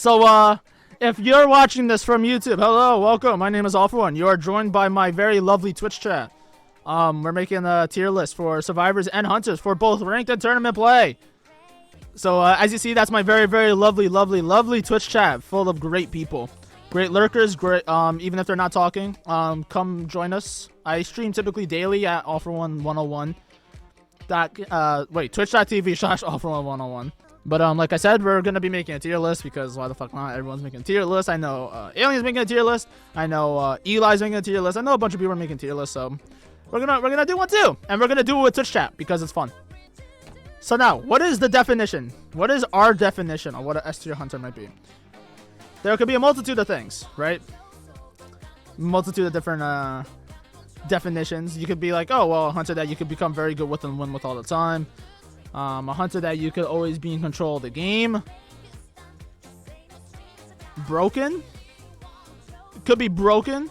So, if you're watching this from YouTube, hello, welcome. My name is All For One. You are joined by my very lovely Twitch chat. We're making a tier list for survivors and hunters for both ranked and tournament play. So, as you see, that's my very, very lovely Twitch chat full of great people. Great lurkers, great, even if they're not talking, come join us. I stream typically daily at All For One 101. Twitch.tv/allfor1 But like I said, we're gonna be making a tier list because why the fuck not? Everyone's making a tier list. I know Alien's making a tier list. I know Eli's making a tier list. I know a bunch of people are making tier lists, so we're gonna do one too, and we're gonna do it with Twitch chat because it's fun. So now, what is the definition? What is our definition of what an S tier hunter might be? There could be a multitude of things, right? Multitude of different definitions. You could be like, oh well, a hunter that you could become very good with and win with all the time. A hunter that you could always be in control of the game. Broken. Could be broken.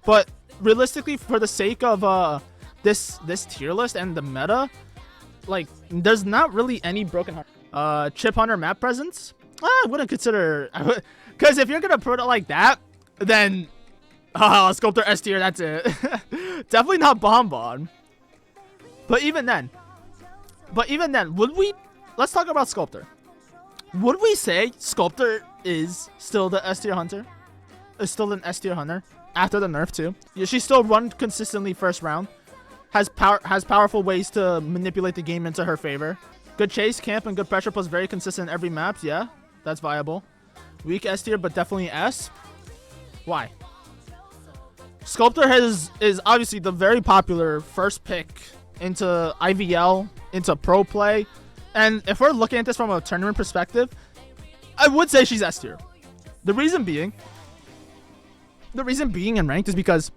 But realistically, for the sake of this tier list and the meta, like there's not really any broken hunter. Chip hunter map presence. I wouldn't consider, because if you're gonna put it like that, then Sculptor S tier, that's it. Definitely not Bonbon. But even then, would we? Let's talk about Sculptor. Would we say Sculptor is still the S tier hunter? Is still an S tier hunter after the nerf too? Yeah, she still run consistently first round. Has powerful ways to manipulate the game into her favor. Good chase, camp, and good pressure plus very consistent in every map. Yeah, that's viable. Weak S tier, but definitely S. Why? Sculptor is obviously the very popular first pick into IVL, into pro play, and if we're looking at this from a tournament perspective, I would say she's S tier. The reason being in ranked is because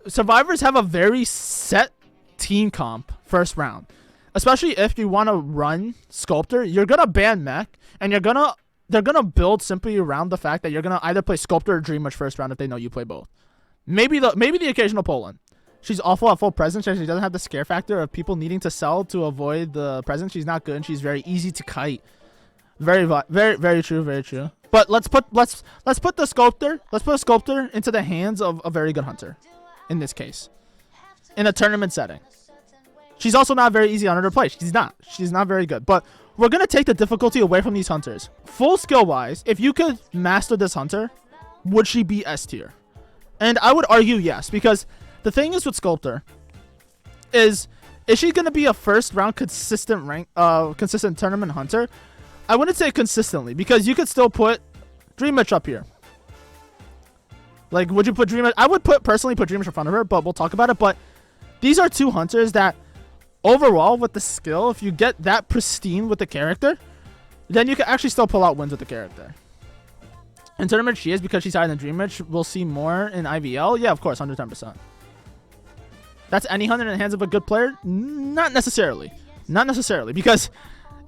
survivors have a very set team comp first round. Especially if you want to run Sculptor, you're gonna ban mech, and they're gonna build simply around the fact that you're gonna either play Sculptor or Dream Witch first round if they know you play both. Maybe the occasional Poland. She's awful at full presence. She doesn't have the scare factor of people needing to sell to avoid the presence. She's not good, and she's very easy to kite. Very true. But let's put the Sculptor. Let's put a Sculptor into the hands of a very good hunter. In this case, in a tournament setting. She's also not very easy on her to play. She's not very good. But we're going to take the difficulty away from these hunters. Full skill-wise, if you could master this hunter, would she be S tier? And I would argue yes, because the thing is with Sculptor is she going to be a first-round consistent tournament hunter? I wouldn't say consistently, because you could still put Dream Witch up here. Like, would you put Dream Witch? I would personally put Dream Witch in front of her, but we'll talk about it. But these are two hunters that overall, with the skill, if you get that pristine with the character, then you can actually still pull out wins with the character. In tournament, she is because she's higher than Dream Witch. We'll see more in IVL. Yeah, of course, 110%. That's any hunter in the hands of a good player? Not necessarily. Not necessarily. Because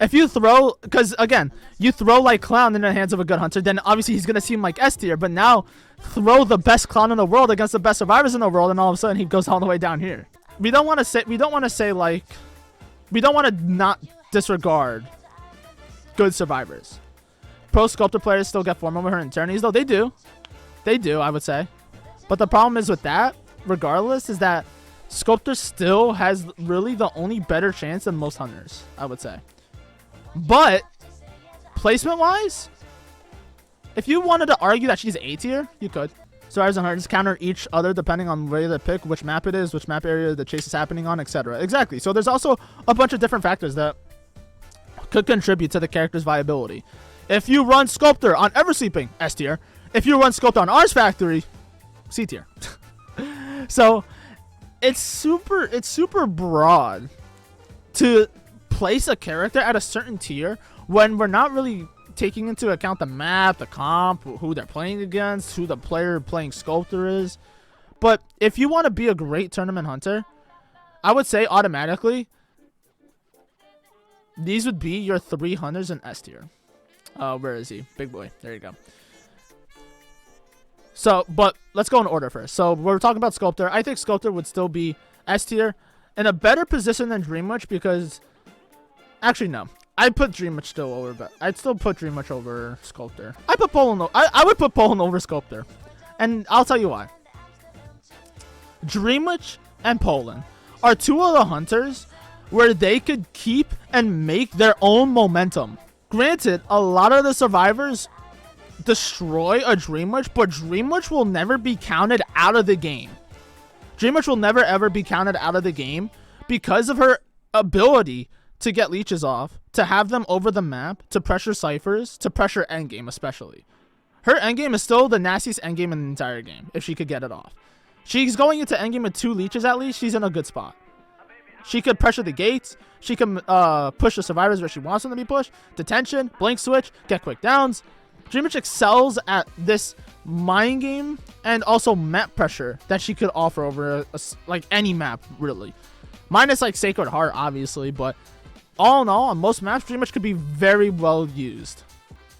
if you throw... Because, again, you throw like Clown in the hands of a good hunter, then obviously he's going to seem like S tier. But now, throw the best Clown in the world against the best survivors in the world, and all of a sudden he goes all the way down here. We don't want to not disregard good survivors. Pro Sculptor players still get form over her in tourneys, though. They do, I would say. But the problem is with that, regardless, is that Sculptor still has really the only better chance than most hunters, I would say. But placement-wise, if you wanted to argue that she's A tier, you could. Survivors and hunters counter each other depending on where they pick, which map it is, which map area the chase is happening on, etc. Exactly. So there's also a bunch of different factors that could contribute to the character's viability. If you run Sculptor on Eversleeping, S tier. If you run Sculptor on Ars Factory, C tier. So it's super broad to place a character at a certain tier when we're not really taking into account the map, the comp, who they're playing against, who the player playing Sculptor is. But if you want to be a great tournament hunter, I would say automatically these would be your 3 hunters in S tier. Where is he? Big boy. There you go. So, but let's go in order first. So we're talking about Sculptor. I think Sculptor would still be S tier in a better position than Dream Witch because... Actually, no. I'd put Dreamwitch still over, but I'd still put Dreamwitch over Sculptor. I put Poland. I would put Poland over Sculptor, and I'll tell you why. Dreamwitch and Poland are two of the hunters where they could keep and make their own momentum. Granted, a lot of the survivors destroy a Dreamwitch, but Dreamwitch will never be counted out of the game. Dreamwitch will never ever be counted out of the game because of her ability to get leeches off, to have them over the map, to pressure ciphers, to pressure endgame especially. Her endgame is still the nastiest endgame in the entire game, if she could get it off. She's going into endgame with 2 leeches at least, she's in a good spot. She could pressure the gates, she can push the survivors where she wants them to be pushed, detention, blink switch, get quick downs. Dreamwitch excels at this mind game and also map pressure that she could offer over like any map, really. Minus like Sacred Heart, obviously, but all in all, on most maps, Dreamwitch could be very well used.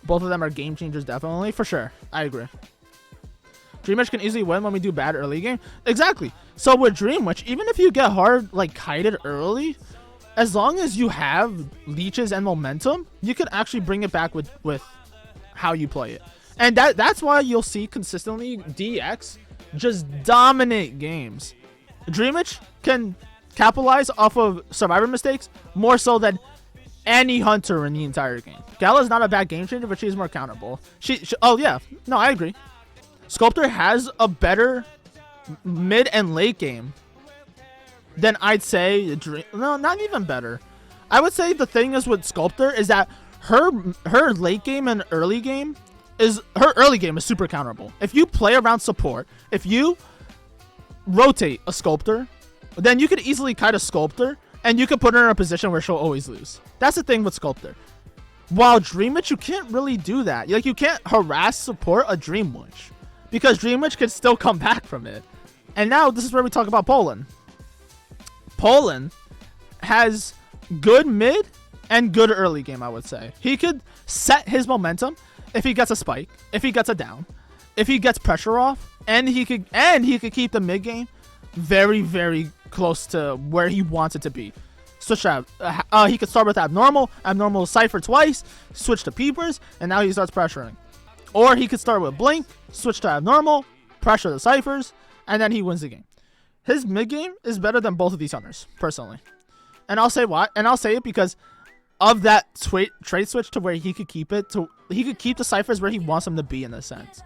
Both of them are game changers, definitely, for sure. I agree. Dreamwitch can easily win when we do bad early game. Exactly. So with Dreamwitch, even if you get hard, like, kited early, as long as you have leeches and momentum, you can actually bring it back with how you play it. And that's why you'll see consistently DX just dominate games. Dreamwitch can capitalize off of survivor mistakes more so than any hunter in the entire game. Gala's not a bad game changer, but she's more countable. Oh yeah, no, I agree. Sculptor has a better mid and late game than I'd say no, not even better. I would say the thing is with Sculptor is that her late game and early game is super counterable. If you play around support, if you rotate a Sculptor, then you could easily kite a Sculptor and you could put her in a position where she'll always lose. That's the thing with Sculptor. While Dreamwitch, you can't really do that. Like, you can't harass support a Dreamwitch because Dreamwitch could still come back from it. And now this is where we talk about Poland. Poland has good mid and good early game, I would say. He could set his momentum if he gets a spike, if he gets a down, if he gets pressure off, and he could keep the mid game very, very close to where he wants it to be. Switch out. He could start with abnormal cipher twice, switch to peepers, and now he starts pressuring. Or he could start with blink, switch to abnormal, pressure the ciphers, and then he wins the game. His mid game is better than both of these hunters, personally. And I'll say why. And I'll say it because of that trade switch to where he could keep it he could keep the ciphers where he wants them to be in a sense.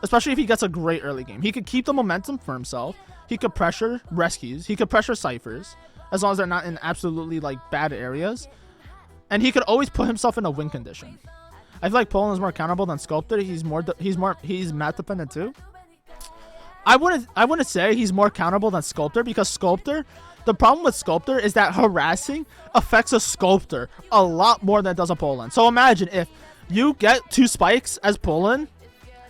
Especially if he gets a great early game. He could keep the momentum for himself. He could pressure rescues. He could pressure ciphers as long as they're not in absolutely like bad areas. And he could always put himself in a win condition. I feel like Poland is more accountable than Sculptor. He's map dependent too. I wouldn't say he's more accountable than Sculptor because Sculptor, the problem with Sculptor is that harassing affects a Sculptor a lot more than it does a Poland. So imagine if you get 2 spikes as Poland,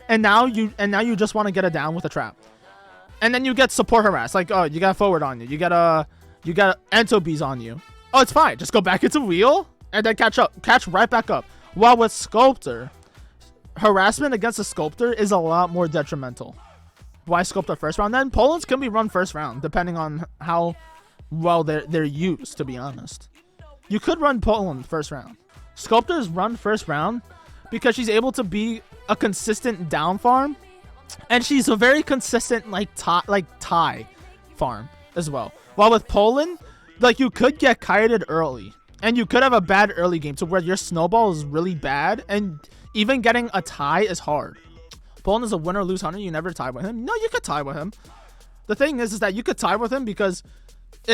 and now you just want to get it down with a trap, and then you get support harass. Like, oh, you got forward on you, you got Entobees on you. Oh, it's fine. Just go back into wheel and then catch right back up. While with Sculptor, harassment against a Sculptor is a lot more detrimental. Why Sculptor first round? Then Poland's can be run first round depending on how well they're used. To be honest, you could run Poland first round. Sculptor's run first round because she's able to be a consistent down farm, and she's a very consistent like tie farm as well. While with Poland, like, you could get kited early, and you could have a bad early game to where your snowball is really bad, and even getting a tie is hard. Poland is a win or lose hunter. You never tie with him. No, you could tie with him. The thing is that you could tie with him because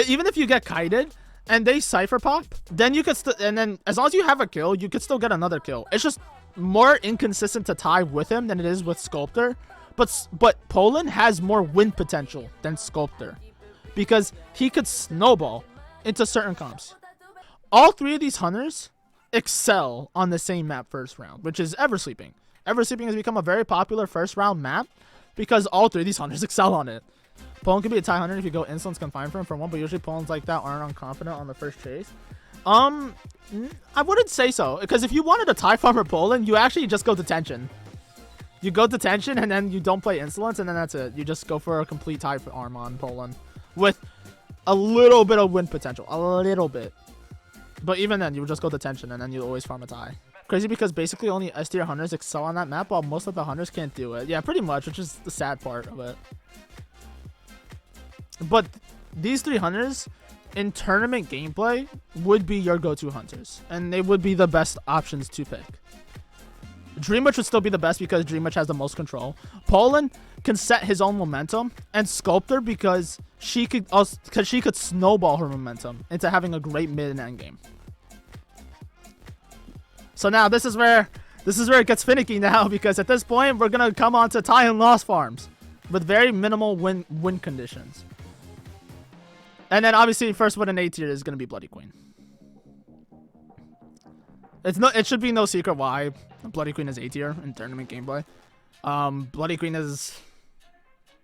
even if you get kited and they cipher pop, then you could and then as long as you have a kill, you could still get another kill. It's just more inconsistent to tie with him than it is with Sculptor. But Poland has more win potential than Sculptor because he could snowball into certain comps. All 3 of these hunters excel on the same map first round, which is Eversleeping. Eversleeping has become a very popular first round map because all 3 of these hunters excel on it. Poland could be a tie hunter if you go insolence confined for one, but usually Poland's like that aren't unconfident on the first chase. I wouldn't say so, because if you wanted a tie farmer Poland, you actually just go detention. You go detention and then you don't play insolence, and then that's it. You just go for a complete tie arm on Poland with a little bit of win potential, a little bit. But even then, you would just go detention, and then you always farm a tie. Crazy because basically only S tier hunters excel on that map, while most of the hunters can't do it. Yeah, pretty much, which is the sad part of it. But these 3 hunters in tournament gameplay would be your go-to hunters, and they would be the best options to pick. Dream Witch would still be the best because Dream Witch has the most control. Poland can set his own momentum, and Sculptor because she could snowball her momentum into having a great mid and end game. So now this is where it gets finicky now, because at this point we're gonna come on to tie and loss farms with very minimal win conditions. And then obviously first win in A tier is gonna be Bloody Queen. It should be no secret why Bloody Queen is A tier in tournament gameplay. Bloody Queen is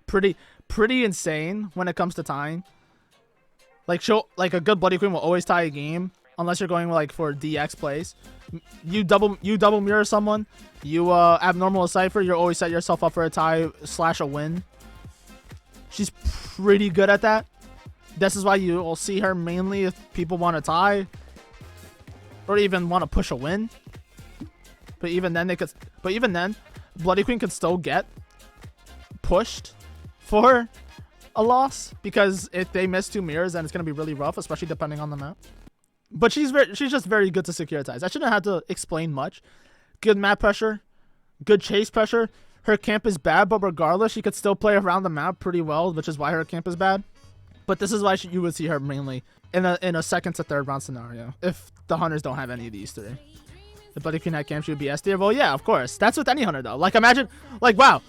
pretty insane when it comes to tying. Like a good Bloody Queen will always tie a game unless you're going like for DX plays. You double mirror someone, you abnormal cipher, you always set yourself up for a tie / a win. She's pretty good at that. This is why you will see her mainly if people want to tie or even want to push a win. But even then Bloody Queen could still get pushed for a loss, because if they miss 2 mirrors, then it's going to be really rough, especially depending on the map. But she's just very good to securitize. I shouldn't have to explain much. Good map pressure, good chase pressure. Her camp is bad, but regardless, she could still play around the map pretty well, which is why her camp is bad. But this is why you would see her mainly in a second to third round scenario if the hunters don't have any of these 3. If Bloody Queen had camp, she would be S tier. Well, yeah, of course. That's with any hunter though. Like imagine, like wow.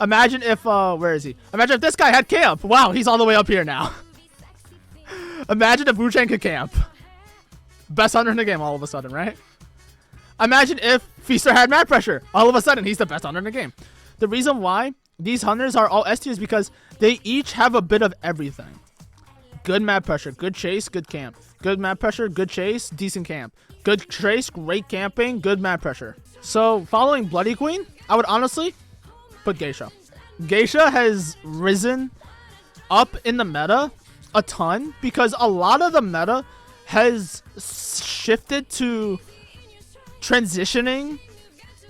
Imagine if where is he? Imagine if this guy had camp. Wow, he's all the way up here now. Imagine if Wu Chang could camp. Best hunter in the game all of a sudden, right? Imagine if Feaster had map pressure. All of a sudden, he's the best hunter in the game. The reason why these hunters are all S tier is because they each have a bit of everything. Good map pressure, good chase, good camp. Good map pressure, good chase, decent camp. Good chase, great camping, good map pressure. So, following Bloody Queen, I would honestly put Geisha. Geisha has risen up in the meta a ton because a lot of the meta has shifted to transitioning,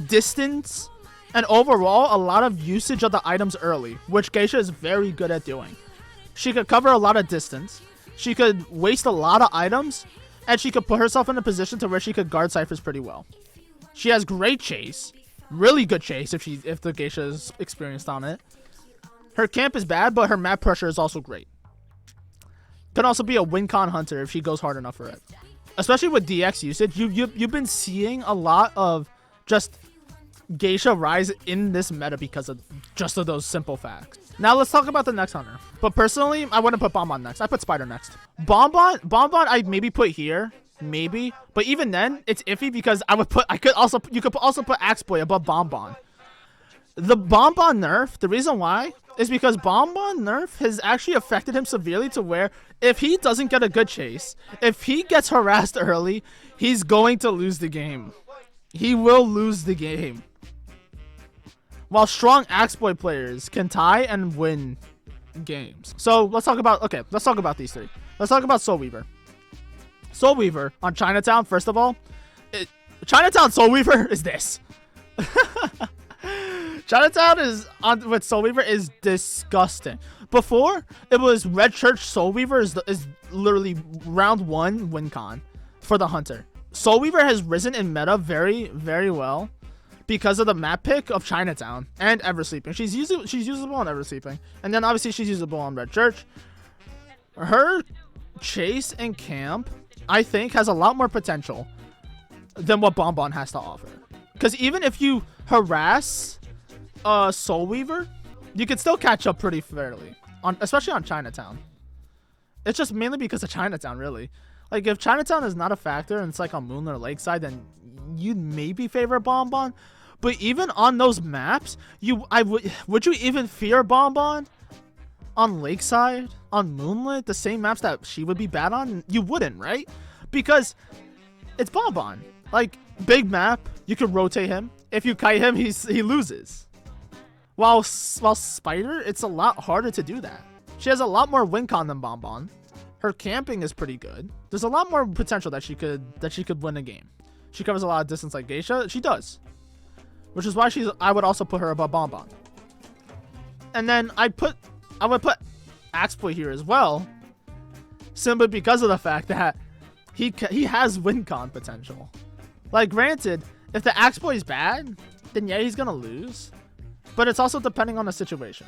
distance, and overall a lot of usage of the items early, which Geisha is very good at doing. She could cover a lot of distance, she could waste a lot of items, and she could put herself in a position to where she could guard ciphers pretty well. She has great chase, really good chase if the Geisha is experienced on it. Her camp is bad, but her map pressure is also great. Could also be a win con hunter if she goes hard enough for it. Especially with DX usage, you've been seeing a lot of just Geisha rise in this meta because of just of those simple facts. Now let's talk about the next hunter. But personally, I wouldn't put Bonbon next. I put Spider next. Bonbon I'd maybe put here, maybe. But even then, it's iffy because you could also put Axeboy above Bonbon. The Bonbon nerf, the reason why is because Bonbon nerf has actually affected him severely to where if he doesn't get a good chase, if he gets harassed early, he's going to lose the game. He will lose the game. While strong Axeboy players can tie and win games. So let's talk about these 3. Let's talk about Soul Weaver. Soul Weaver on Chinatown, first of all. Chinatown Soul Weaver is this. Chinatown with Soul Weaver is disgusting. Before, it was Red Church Soul Weaver is literally round 1 win con for the hunter. Soul Weaver has risen in meta very, very well because of the map pick of Chinatown and Eversleeping. She's usable on Eversleeping. And then obviously she's usable on Red Church. Her chase and camp, I think, has a lot more potential than what Bonbon has to offer. Because even if you harass Soul Weaver, you can still catch up pretty fairly, especially on Chinatown. It's just mainly because of Chinatown, really. Like, if Chinatown is not a factor and it's like on Moon or Lakeside, then you'd maybe favor Bonbon. But even on those maps, would you even fear Bonbon on Lakeside, on Moonlit, the same maps that she would be bad on? You wouldn't, right? Because it's Bonbon. Like, big map, you can rotate him. If you kite him, he loses. While Spider, it's a lot harder to do that. She has a lot more win con than Bonbon. Her camping is pretty good. There's a lot more potential that she could win a game. She covers a lot of distance like Geisha. She does. Which is why I would also put her above Bonbon. And then I would put Axeboy here as well. Simply because of the fact that he has win con potential. Like, granted, if the Axeboy is bad, then yeah, he's gonna lose. But it's also depending on the situation.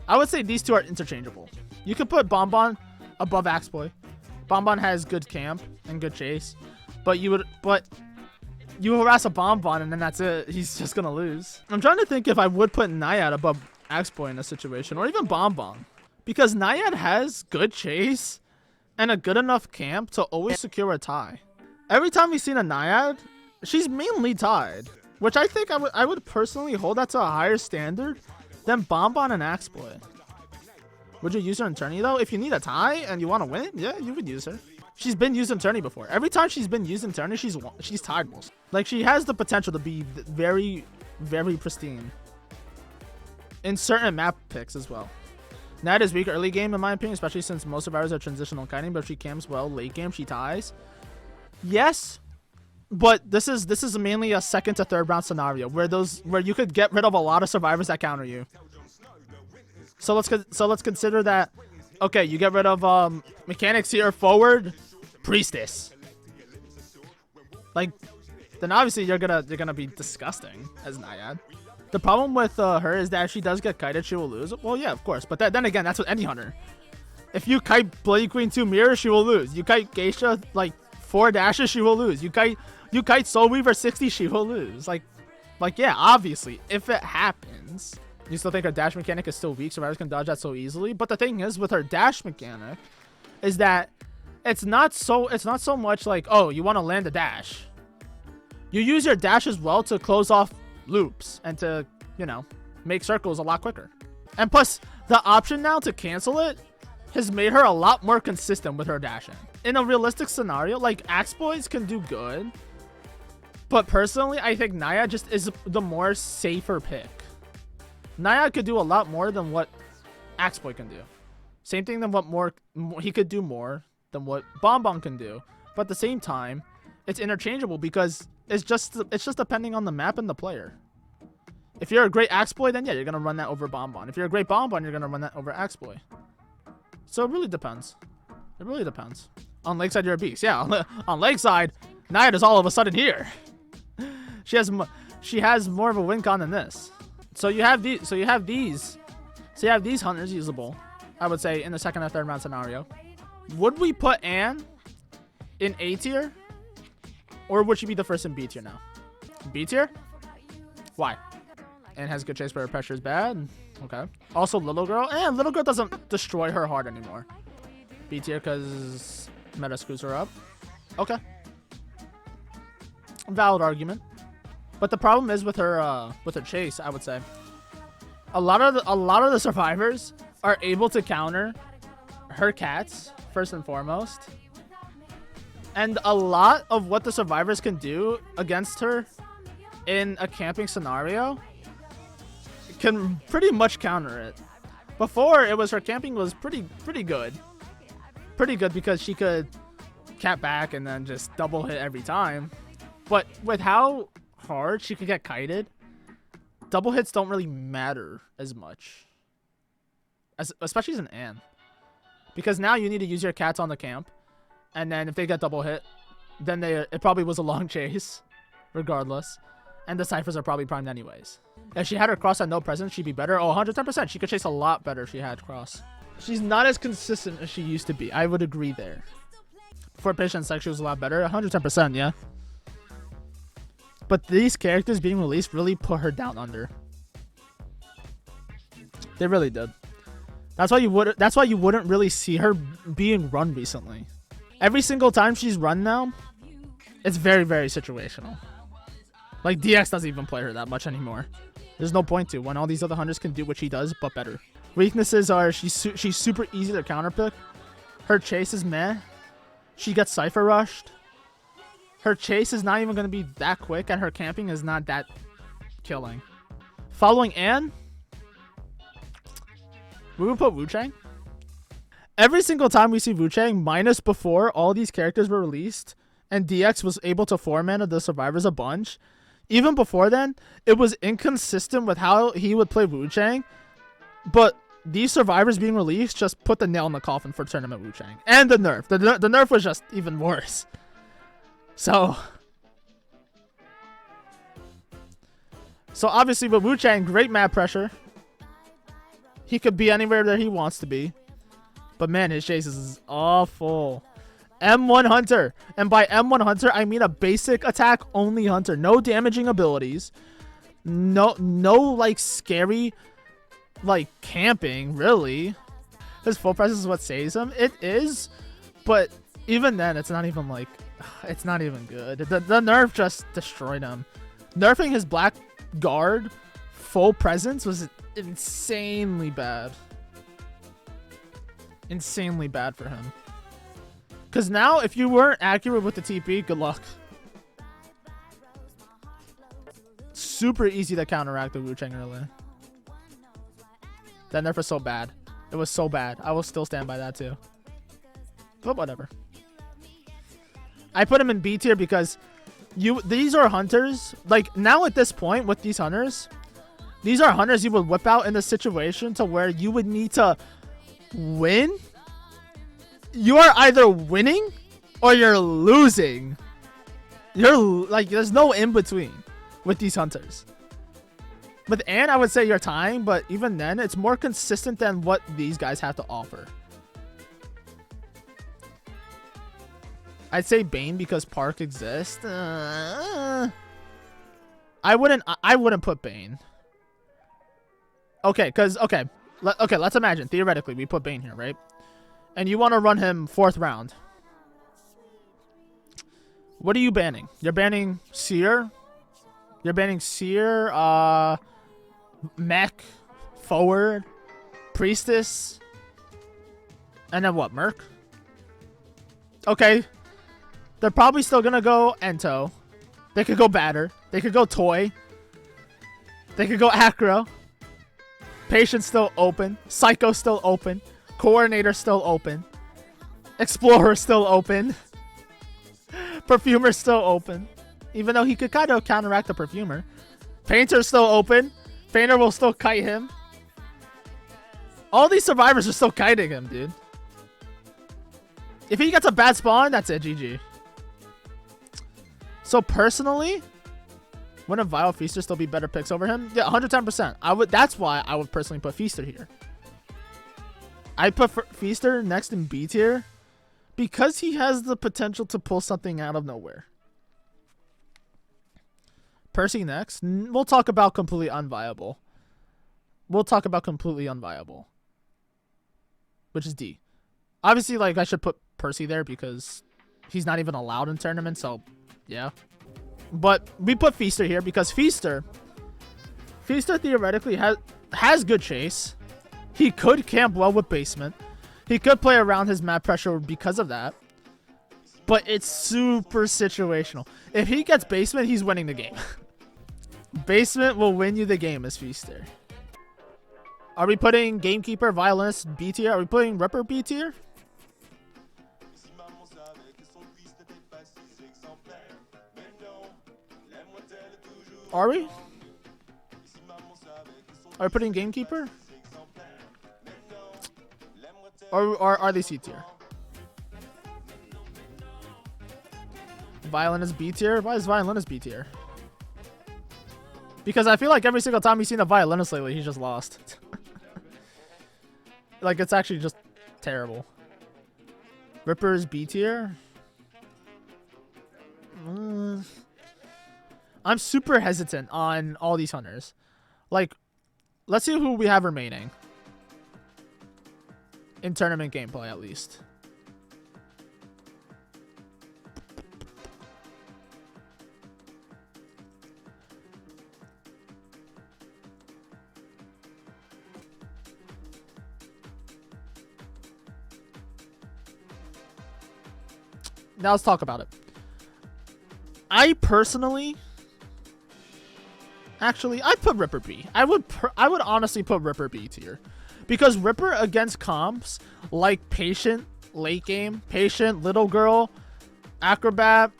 I would say these two are interchangeable. You could put Bonbon above Axeboy. Bonbon has good camp and good chase. But you harass a Bonbon and then that's it. He's just gonna lose. I'm trying to think if I would put Naiad above Axeboy in this situation, or even Bonbon. Because Naiad has good chase and a good enough camp to always secure a tie. Every time we've seen a Naiad, she's mainly tied. Which I think I would personally hold that to a higher standard than Bonbon and Axeboy. Would you use her in tourney though? If you need a tie and you want to win it, yeah, you would use her. She's been used in tourney before. Every time she's been used in tourney, she's tied most. Like, she has the potential to be very, very pristine in certain map picks as well. Naiad is weak early game in my opinion, especially since most survivors are transitional kiting, but if she camps well late game, she ties. Yes, but this is mainly a second to third round scenario where you could get rid of a lot of survivors that counter you. So let's consider that. Okay, you get rid of mechanics here forward, priestess. Like, then obviously you're gonna be disgusting as Naiad. The problem with her is that if she does get kited, she will lose. Well, yeah, of course. But then again, that's with any hunter. If you kite Bloody Queen 2 Mirror, she will lose. You kite Geisha like 4 dashes, she will lose. You kite Soul Weaver 60, she will lose. Like yeah, obviously, if it happens. You still think her dash mechanic is still weak, survivors can dodge that so easily. But the thing is, with her dash mechanic, is that it's not so much like, oh, you want to land a dash. You use your dash as well to close off loops and to, you know, make circles a lot quicker. And plus, the option now to cancel it has made her a lot more consistent with her dashing. In a realistic scenario, like, Axeboys can do good, but personally, I think Naiad just is the more safer pick. Naiad could do a lot more than what Axeboy can do. Same thing than he could do more than what Bonbon can do. But at the same time, it's interchangeable because it's just depending on the map and the player. If you're a great Axeboy, then yeah, you're gonna run that over Bonbon. If you're a great Bonbon, you're gonna run that over Axeboy. So it really depends. It really depends. On Lakeside, you're a beast. Yeah, on Lakeside, Naiad is all of a sudden here. She has more of a win con than this. So you have these hunters usable, I would say, in the second or third round scenario. Would we put Anne in A tier? Or would she be the first in B tier now? B tier? Why? Anne has good chase, but her pressure is bad. Okay. Also, Little Girl. Little Girl doesn't destroy her hard anymore. B tier because meta screws her up. Okay. Valid argument. But the problem is with her chase, I would say. A lot of the survivors are able to counter her cats first and foremost. And a lot of what the survivors can do against her in a camping scenario can pretty much counter it. Before, it was her camping was pretty good. Pretty good because she could cap back and then just double hit every time. But with how hard she could get kited, double hits don't really matter as much, especially as an Anne, because now you need to use your cats on the camp, and then if they get double hit, then it probably was a long chase regardless, and the ciphers are probably primed anyways. If she had her cross at no presence, she'd be better. Oh, 110%. She could chase a lot better if she had cross. She's not as consistent as she used to be. I would agree there. Before Patience, like, she was a lot better. 110%, yeah. But these characters being released really put her down under. They really did. That's why you wouldn't really see her being run recently. Every single time she's run now, it's very, very situational. Like, DX doesn't even play her that much anymore. There's no point to, when all these other hunters can do what she does, but better. Weaknesses are she's super easy to counterpick. Her chase is meh. She gets cypher rushed. Her chase is not even going to be that quick, and her camping is not that killing. Following Anne, we would put Wu Chang. Every single time we see Wu-Chang, minus before all these characters were released and DX was able to 4-mana the survivors a bunch, even before then, it was inconsistent with how he would play Wu-Chang. But these survivors being released just put the nail in the coffin for tournament Wu-Chang. And the nerf. The nerf was just even worse. So obviously with Wu-Chang, great map pressure. He could be anywhere that he wants to be. But man, his chases is awful. M1 Hunter. And by M1 Hunter, I mean a basic attack only Hunter. No damaging abilities. No like scary like camping, really. His full presence is what saves him. It is, but even then, it's not even like, it's not even good. The nerf just destroyed him. Nerfing his black guard full presence was insanely bad. Insanely bad for him. Because now, if you weren't accurate with the TP, good luck. Super easy to counteract the Wu-Chang early. That nerf was so bad. It was so bad. I will still stand by that too. But whatever. I put him in B tier because these are hunters. Like, now at this point with these hunters, these are hunters you would whip out in a situation to where you would need to win. You are either winning or you're losing. You're like, there's no in between with these hunters. With Ann, I would say you're tying, but even then, it's more consistent than what these guys have to offer. I'd say Bane because Park exists. I wouldn't put Bane. Okay, let's imagine theoretically we put Bane here, right? And you want to run him 4th round. What are you banning? You're banning Seer. You're banning Seer, Mech, Forward, Priestess, and then what, Merc? Okay. They're probably still going to go Ento. They could go Batter. They could go Toy. They could go Acro. Patience still open. Psycho still open. Coordinator still open. Explorer still open. Perfumer still open. Even though he could kind of counteract the Perfumer. Painter still open. Painter will still kite him. All these survivors are still kiting him, dude. If he gets a bad spawn, that's it, GG. So personally, wouldn't Vile Feaster still be better picks over him? Yeah, 110%. That's why I would personally put Feaster here. I put Feaster next in B tier because he has the potential to pull something out of nowhere. Percy next. We'll talk about completely unviable. Which is D. Obviously, like, I should put Percy there because he's not even allowed in tournaments, so yeah. But we put Feaster here because Feaster theoretically has good chase. He could camp well with basement. He could play around his map pressure because of that. But it's super situational. If he gets basement, he's winning the game. Basement will win you the game as Feaster. Are we putting Gamekeeper, Violinist, B tier? Are we putting Ripper B tier? Are we? Are we putting Gamekeeper? Or are they C tier? Violinist B tier? Why is Violinist B tier? Because I feel like every single time we've seen a Violinist lately, he's just lost. Like, it's actually just terrible. Ripper's B tier? I'm super hesitant on all these hunters. Like, let's see who we have remaining. In tournament gameplay, at least. Now let's talk about it. I personally... Actually, I'd put Ripper B. I would honestly put Ripper B tier. Because Ripper against comps like Patient, late game, Patient, Little Girl, Acrobat,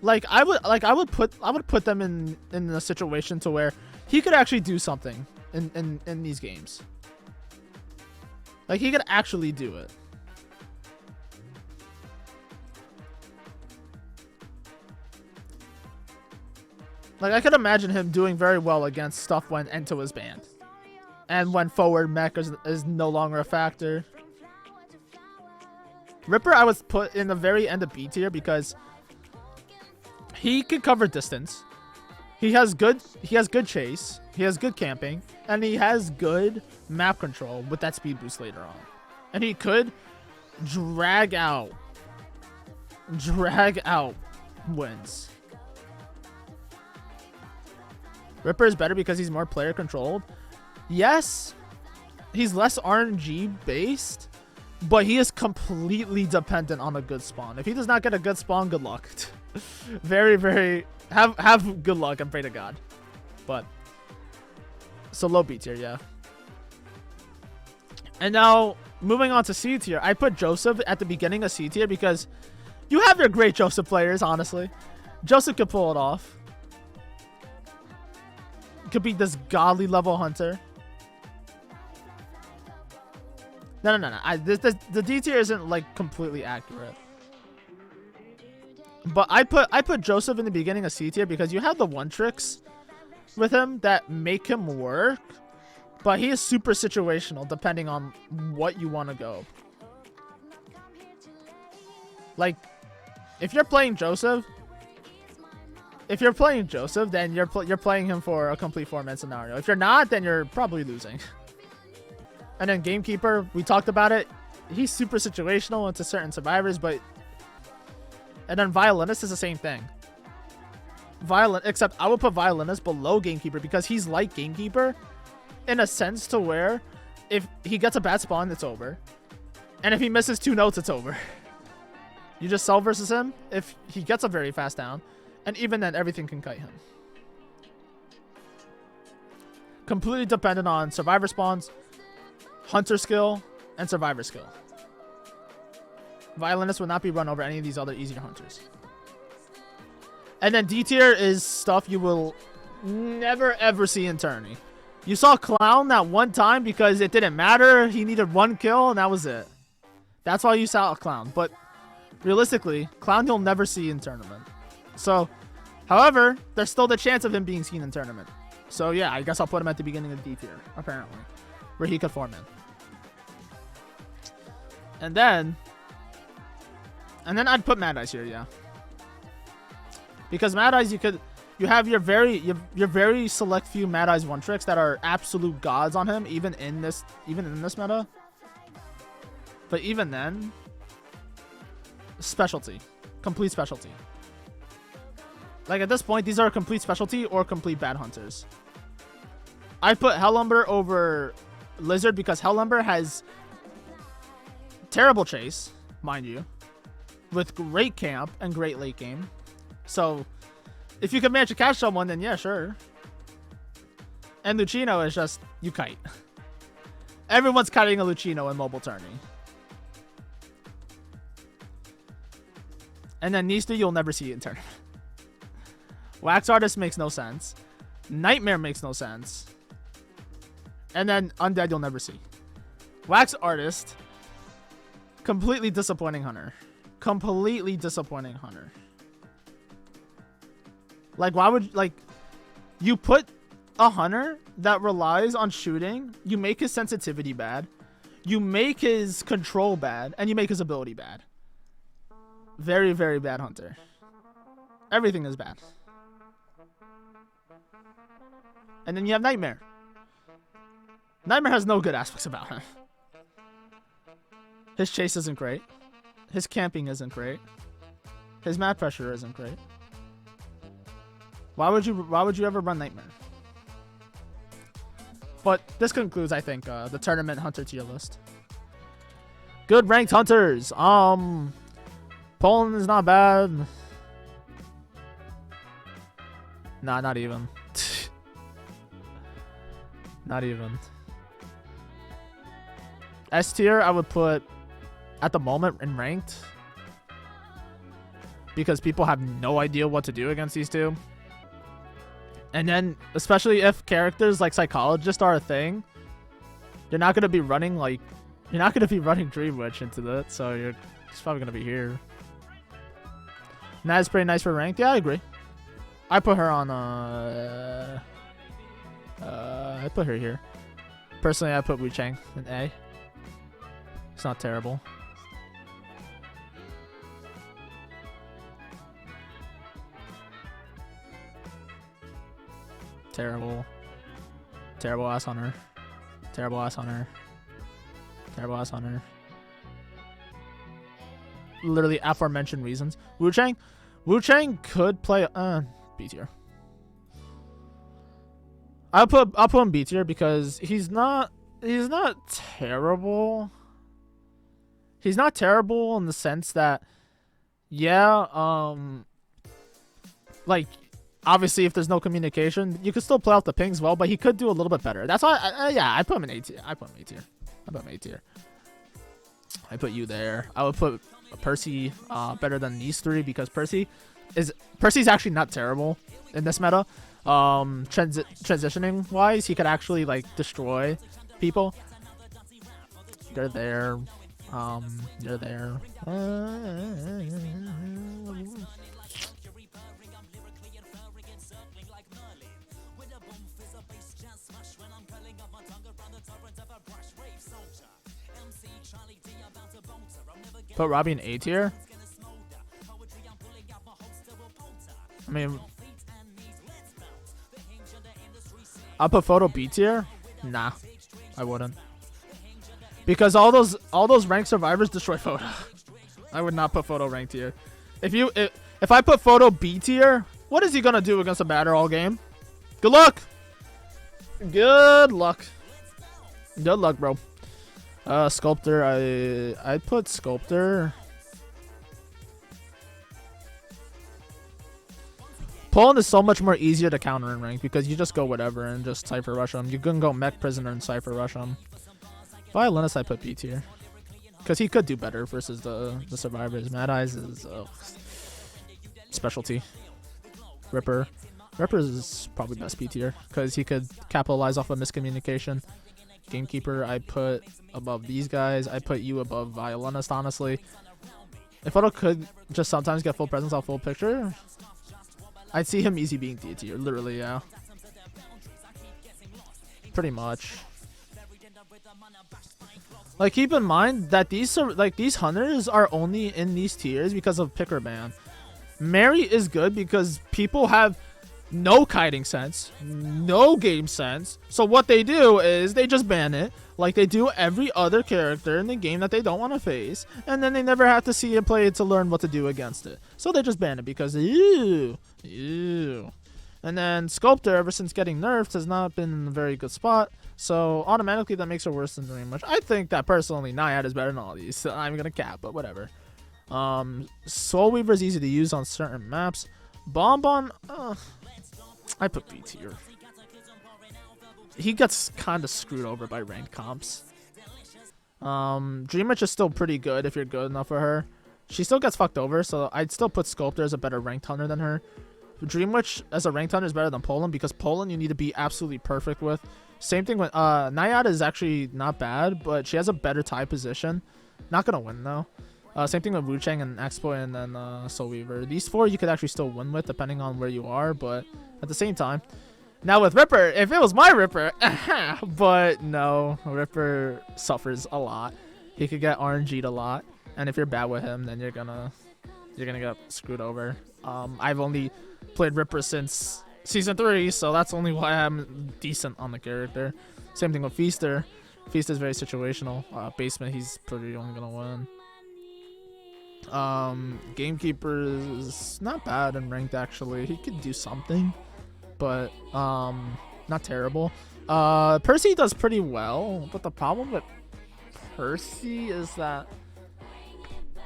I would put them in a situation to where he could actually do something in these games. Like, he could actually do it. Like, I could imagine him doing very well against stuff when Ento is banned. And when forward mech is no longer a factor. Ripper, I was put in the very end of B tier because he can cover distance. He has good chase. He has good camping. And he has good map control with that speed boost later on. And he could drag out wins. Ripper is better because he's more player controlled. Yes, he's less RNG based, but he is completely dependent on a good spawn. If he does not get a good spawn, good luck. Very have good luck and pray to God. But so low B tier, yeah. And now moving on to C tier, I put Joseph at the beginning of C tier because you have your great Joseph players. Honestly, Joseph could pull it off. Could be this godly level hunter. No. The D tier isn't like completely accurate. But I put Joseph in the beginning of C tier because you have the one tricks with him that make him work, but he is super situational depending on what you want to go. Like, if you're playing Joseph, then you're playing him for a complete 4-man scenario. If you're not, then you're probably losing. And then Gamekeeper, we talked about it. He's super situational into certain survivors, but... And then Violinist is the same thing. Except I would put Violinist below Gamekeeper because he's like Gamekeeper in a sense to where if he gets a bad spawn, it's over. And if he misses 2 notes, it's over. You just sell versus him if he gets a very fast down. And even then, everything can kite him. Completely dependent on survivor spawns, hunter skill, and survivor skill. Violinist would not be run over any of these other easier hunters. And then D tier is stuff you will never ever see in tourney. You saw Clown that one time because it didn't matter. He needed 1 kill and that was it. That's why you saw a Clown. But realistically, Clown you'll never see in tournament. So, however, there's still the chance of him being seen in tournament. So yeah, I guess I'll put him at the beginning of D tier, apparently, where he could form in. And then I'd put Mad Eyes here, yeah. Because Mad Eyes, you have your very select few Mad Eyes one tricks that are absolute gods on him, even in this meta. But even then, specialty, complete specialty. Like at this point, these are complete specialty or complete bad hunters. I put Hellumber over Lizard because Hellumber has terrible chase, mind you, with great camp and great late game. So if you can manage to catch someone, then yeah, sure. And Lucino is just, you kite. Everyone's kiting a Lucino in mobile tourney. And then Nista, you'll never see it in tournament. Wax Artist makes no sense. Nightmare makes no sense. And then Undead you'll never see. Wax Artist, completely disappointing hunter. Completely disappointing hunter. Like, why would, like, you put a hunter that relies on shooting, you make his sensitivity bad, you make his control bad, and you make his ability bad. Very, very bad hunter. Everything is bad. And then you have Nightmare. Nightmare has no good aspects about him. His chase isn't great. His camping isn't great. His map pressure isn't great. Why would you ever run Nightmare? But this concludes, I think, the tournament hunter tier list. Good ranked hunters. Poland is not bad. Nah, not even. Not even. S tier, I would put at the moment in ranked because people have no idea what to do against these two. And then, especially if characters like psychologists are a thing, you're not gonna be running Dream Witch into that, so it's probably gonna be here. And that is pretty nice for ranked. Yeah, I agree. I put her on I put her here. Personally, I put Wu Chang in A. It's not terrible. Terrible. Terrible ass on her. Terrible ass on her. Terrible ass on her. Literally aforementioned reasons. Wu Chang could play B tier. I'll put him B tier because he's not terrible. He's not terrible in the sense that, yeah, like, obviously if there's no communication, you could still play out the pings well, but he could do a little bit better. That's why, I put him in A tier. I put him A tier. I put him A tier. I put you there. I would put Percy better than these three because Percy's actually not terrible in this meta. Transitioning wise, he could actually like destroy people. You're there. You're there. Put Robbie in A tier. I mean, I'll put Photo B tier. Nah, I wouldn't. Because all those ranked survivors destroy Photo. I would not put Photo ranked tier. If I put Photo B tier, what is he gonna do against a batter all game? Good luck. Good luck. Good luck, bro. Sculptor, I put Sculptor. Poland is so much more easier to counter in rank because you just go whatever and just Cypher Rush them. You can go Mech Prisoner and Cypher Rush them. Violinist, I put B tier. Because he could do better versus the survivors. Mad Eyes is specialty. Ripper is probably best B tier because he could capitalize off of miscommunication. Gamekeeper, I put above these guys. I put you above Violinist, honestly. If Otto could just sometimes get full presence off full picture, I'd see him easy being D tier. Literally, yeah. Pretty much. Like, keep in mind that these hunters are only in these tiers because of picker ban. Mary is good because people have no kiting sense, no game sense. So what they do is they just ban it like they do every other character in the game that they don't want to face, and then they never have to see it play to learn what to do against it. So they just ban it because ew. And then Sculptor, ever since getting nerfed, has not been in a very good spot. So automatically that makes her worse than Dream Witch. I think that personally Naiad is better than all these. So I'm gonna cap, but whatever. Soul Weaver is easy to use on certain maps. Bonbon, I put B tier. He gets kind of screwed over by ranked comps. Dream Witch is still pretty good if you're good enough for her. She still gets fucked over, so I'd still put Sculptor as a better ranked hunter than her. Dream Witch as a ranked hunter is better than Poland because Poland you need to be absolutely perfect with. Same thing with Naiad is actually not bad, but she has a better tie position. Not gonna win though. Same thing with Wu Chang and Expo and then Soul Weaver. These four you could actually still win with depending on where you are, but at the same time. Now with Ripper, if it was my Ripper, but no, Ripper suffers a lot. He could get RNG'd a lot, and if you're bad with him, then you're gonna get screwed over. I've only played Ripper since Season 3, so that's only why I'm decent on the character. Same thing with Feaster. Feaster's very situational. Basement, he's pretty only gonna win. Gamekeeper is not bad in ranked actually. He could do something, but not terrible. Percy does pretty well, but the problem with Percy is that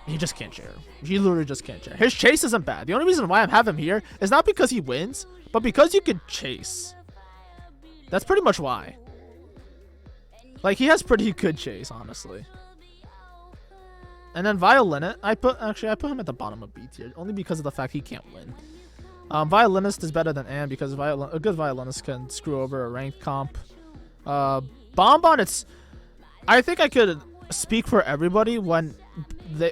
he just can't share. He literally just can't share. His chase isn't bad. The only reason why I have him here is not because he wins, but because you could chase. That's pretty much why. Like, he has pretty good chase, honestly. And then Violinist, I put him at the bottom of B tier, only because of the fact he can't win. Violinist is better than Ann because a good violinist can screw over a ranked comp. Bonbon, I think I could speak for everybody when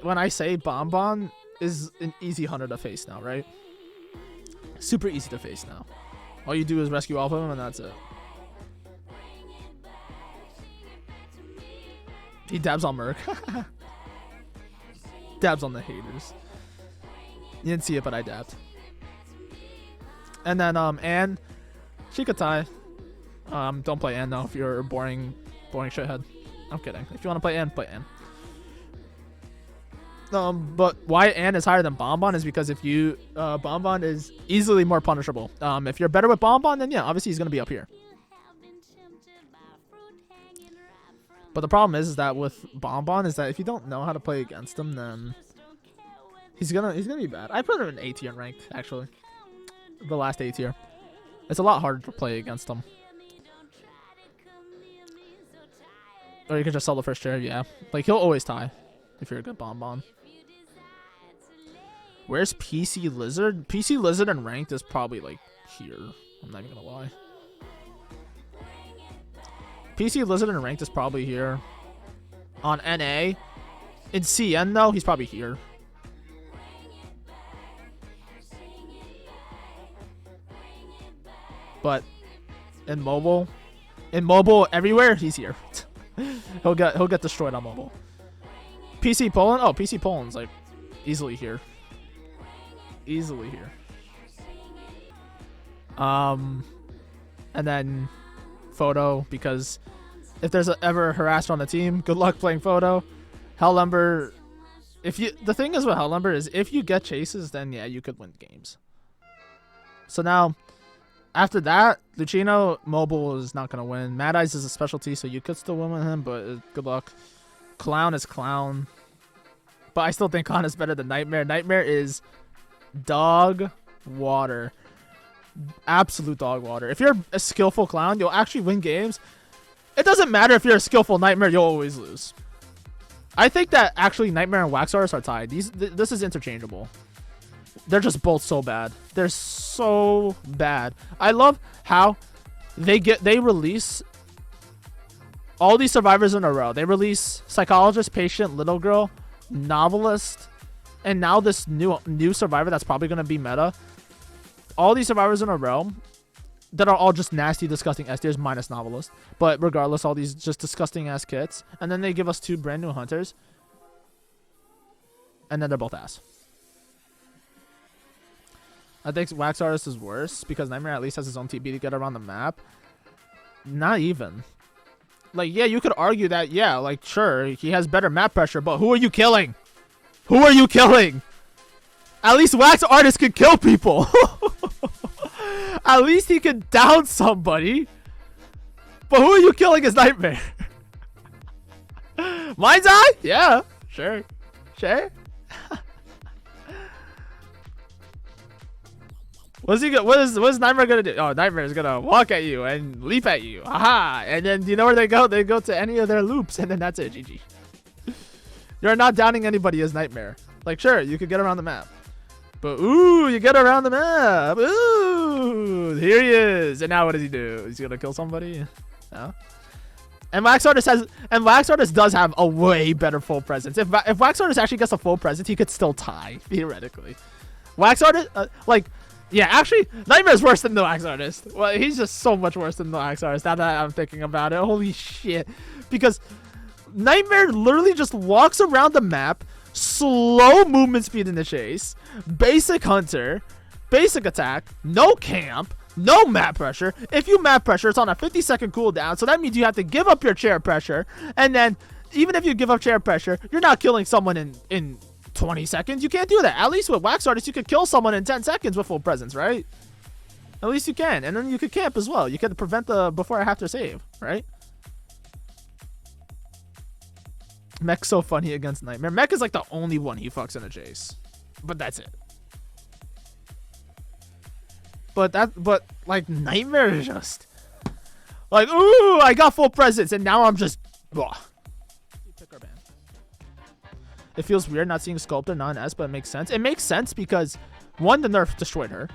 I say Bonbon is an easy hunter to face now, right? Super easy to face now. All you do is rescue off of him and that's it. He dabs on Merc. Dabs on the haters. You didn't see it, but I dabbed. And then Ann, she could tie. Don't play Ann though if you're a boring shithead. I'm kidding. If you want to play Ann, play Ann. But why Ann is higher than Bonbon is because if you Bonbon is easily more punishable. If you're better with Bonbon, then yeah, obviously he's gonna be up here. But the problem is that with Bonbon is that if you don't know how to play against him, then he's gonna be bad. I put him in A tier in ranked actually. The last A tier. It's a lot harder to play against him. Or you can just sell the first chair, yeah. Like, he'll always tie if you're a good Bonbon. Where's PC Lizard? PC Lizard in ranked is probably, like, here. I'm not even gonna lie. PC Lizard in ranked is probably here. On NA. In CN, though, he's probably here. But in mobile everywhere, he's here. he'll get destroyed on mobile. PC Poland? Oh, PC Poland's like easily here. Easily here. And then Photo, because if there's ever a harasser on the team, good luck playing Photo. Hellumber, the thing is with Hellumber is if you get chases, then yeah, you could win games. So now after that, Lucino mobile is not gonna win. Mad Eyes is a specialty, so you could still win with him, but good luck. Clown is Clown, but I still think Clown is better than Nightmare. Nightmare is dog water, absolute dog water. If you're a skillful Clown, you'll actually win games. It doesn't matter if you're a skillful Nightmare; you'll always lose. I think that actually Nightmare and Wax Artist are tied. This is interchangeable. They're just both so bad. They're so bad. I love how they release all these survivors in a row. They release Psychologist, Patient, Little Girl, Novelist, and now this new survivor that's probably gonna be meta. All these survivors in a row that are all just nasty, disgusting S tiers minus Novelist. But regardless, all these just disgusting ass kits. And then they give us 2 brand new hunters. And then they're both ass. I think Wax Artist is worse because Nightmare at least has his own TB to get around the map. Not even. Like, yeah, you could argue that, yeah, like, sure, he has better map pressure, but who are you killing? Who are you killing? At least Wax Artist could kill people. At least he could down somebody. But who are you killing as Nightmare? Mind's Eye? Yeah, sure. Sure. What is Nightmare gonna do? Oh, Nightmare is gonna walk at you and leap at you. Haha. And then you know where they go? They go to any of their loops, and then that's it. GG. You're not downing anybody as Nightmare. Like, sure, you could get around the map. But, ooh, you get around the map. Ooh, here he is. And now what does he do? He's gonna kill somebody? No? And Wax Artist does have a way better full presence. If Wax Artist actually gets a full presence, he could still tie, theoretically. Wax Artist, yeah, actually, Nightmare's worse than the Wax Artist. Well, he's just so much worse than the Wax Artist, now that I'm thinking about it. Holy shit. Because Nightmare literally just walks around the map, slow movement speed in the chase, basic hunter, basic attack, no camp, no map pressure. If you map pressure, it's on a 50-second cooldown, so that means you have to give up your chair pressure. And then, even if you give up chair pressure, you're not killing someone in 20 seconds. You can't do that. At least with Wax Artist, you could kill someone in 10 seconds with full presence, right? At least you can. And then you could camp as well. You could prevent the before I have to save, right? Mech's so funny against Nightmare. Mech is like the only one he fucks in a chase. But that's it. But like Nightmare is just... Like, ooh, I got full presence, and now I'm just. Ugh. Pick our band. It feels weird not seeing Sculptor, not an S, but it makes sense. It makes sense because, one, the nerf destroyed her.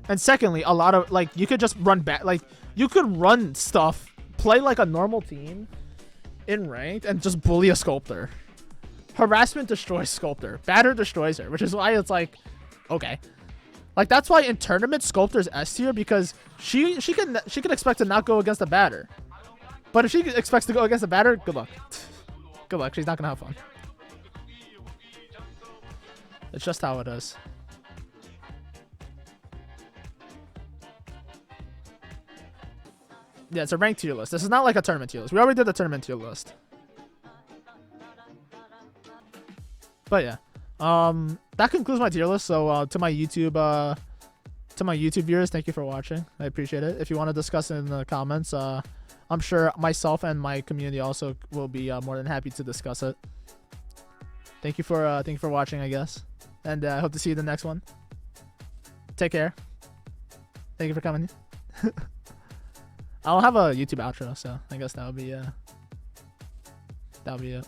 And secondly, a lot of, like, you could just run back. Like, you could run stuff, play like a normal team in ranked, and just bully a Sculptor. Harassment destroys Sculptor. Batter destroys her, which is why it's like, okay. Like, that's why in tournaments, Sculptor's S tier, because she can expect to not go against the batter. But if she expects to go against the batter, good luck. Good luck. She's not going to have fun. It's just how it is. Yeah, it's a ranked tier list. This is not like a tournament tier list. We already did the tournament tier list. But yeah. That concludes my tier list. So to my YouTube viewers, thank you for watching. I appreciate it. If you want to discuss it in the comments, I'm sure myself and my community also will be more than happy to discuss it. Thank you for watching, I guess. And I hope to see you in the next one. Take care. Thank you for coming. I'll have a YouTube outro, so I guess that'll be it.